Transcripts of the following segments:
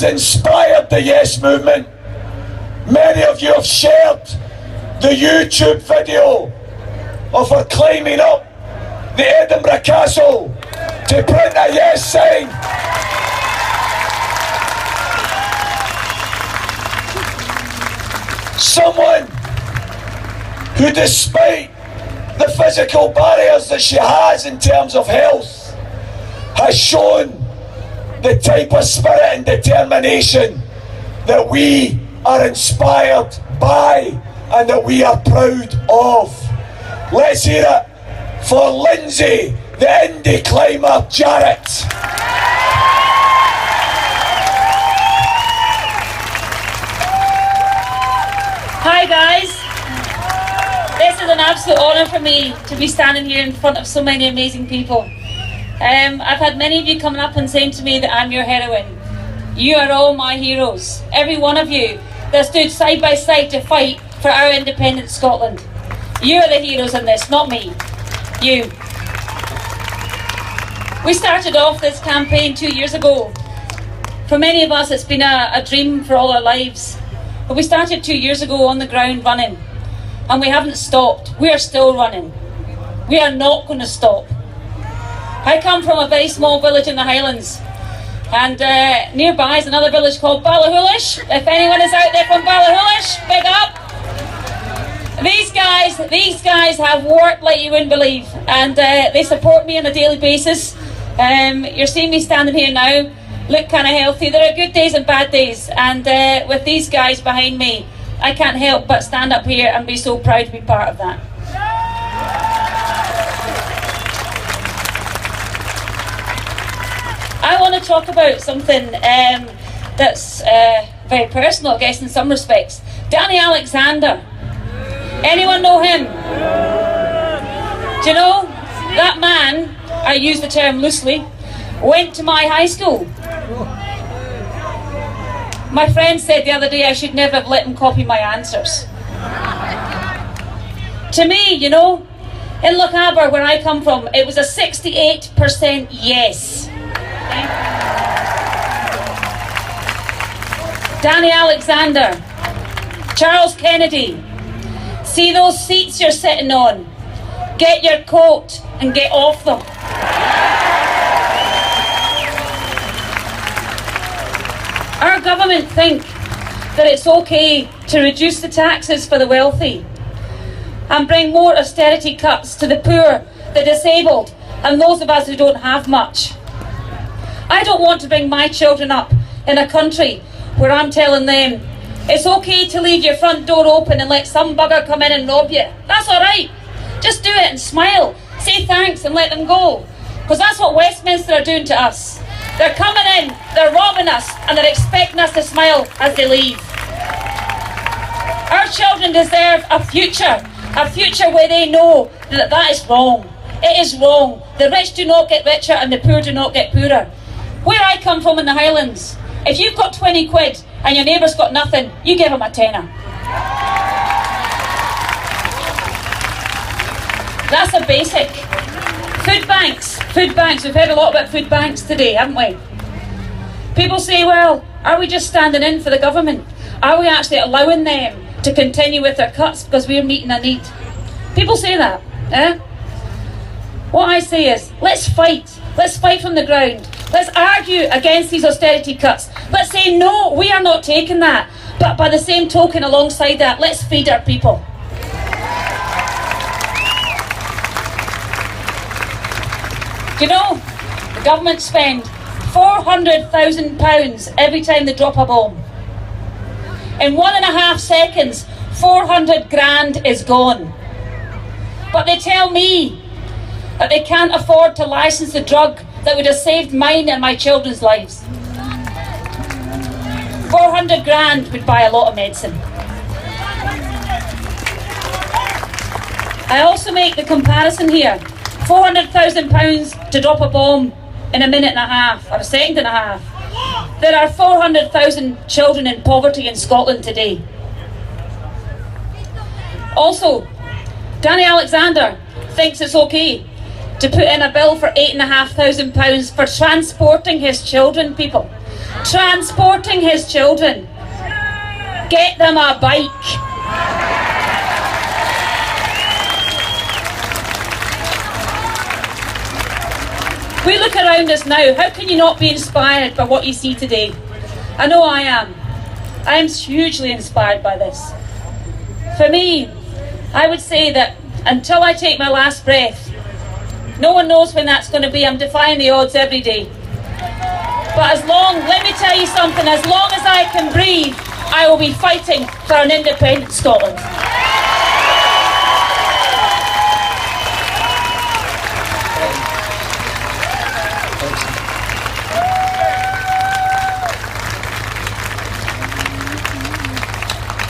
inspired the Yes movement. Many of you have shared the YouTube video of her climbing up the Edinburgh Castle to print a Yes sign. Someone who, despite the physical barriers that she has in terms of health, has shown the type of spirit and determination that we are inspired by and that we are proud of. Let's hear it for Lindsay, the indie climber Jarrett. Hi guys, this is an absolute honour for me to be standing here in front of so many amazing people. I've had many of you coming up and saying to me that I'm your heroine. You are all my heroes. Every one of you that stood side by side to fight for our independent Scotland. You are the heroes in this, not me. You. We started off this campaign 2 years ago. For many of us it's been a dream for all our lives. But we started 2 years ago on the ground running. And we haven't stopped. We are still running. We are not going to stop. I come from a very small village in the Highlands, and nearby is another village called Ballahoolish. If anyone is out there from Ballahoolish, big up. These guys have worked like you wouldn't believe, and they support me on a daily basis. You're seeing me standing here now, look kind of healthy. There are good days and bad days, and with these guys behind me, I can't help but stand up here and be so proud to be part of that. I want to talk about something that's very personal, I guess, in some respects. Danny Alexander. Anyone know him? Do you know, that man, I use the term loosely, went to my high school. My friend said the other day I should never have let him copy my answers. To me, you know, in Ocotber, where I come from, it was a 68% yes. Danny Alexander, Charles Kennedy, see those seats you're sitting on? Get your coat and get off them. Our government think that it's okay to reduce the taxes for the wealthy and bring more austerity cuts to the poor, the disabled, and those of us who don't have much. I don't want to bring my children up in a country where I'm telling them it's okay to leave your front door open and let some bugger come in and rob you. That's alright. Just do it and smile. Say thanks and let them go. Because that's what Westminster are doing to us. They're coming in, they're robbing us, and they're expecting us to smile as they leave. Our children deserve a future where they know that that is wrong. It is wrong. The rich do not get richer and the poor do not get poorer. Where I come from in the Highlands, if you've got 20 quid and your neighbour's got nothing, you give him a tenner. That's a basic. Food banks. We've heard a lot about food banks today, haven't we? People say, well, are we just standing in for the government? Are we actually allowing them to continue with their cuts because we're meeting a need? People say that. What I say is, let's fight. Let's fight from the ground. Let's argue against these austerity cuts. Let's say, no, we are not taking that. But by the same token, alongside that, let's feed our people. Do you know, the government spend £400,000 every time they drop a bomb. In 1.5 seconds, 400 grand is gone. But they tell me that they can't afford to license a drug that would have saved mine and my children's lives. 400 grand would buy a lot of medicine. I also make the comparison here. £400,000 to drop a bomb in a minute and a half, or a second and a half. There are 400,000 children in poverty in Scotland today. Also, Danny Alexander thinks it's okay to put in a bill for £8,500 for transporting his children, people. Transporting his children. Get them a bike. We look around us now, how can you not be inspired by what you see today? I know I am. I am hugely inspired by this. For me, I would say that until I take my last breath, no one knows when that's going to be. I'm defying the odds every day. But let me tell you something, as long as I can breathe, I will be fighting for an independent Scotland.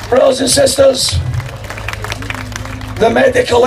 Brothers and sisters, the medical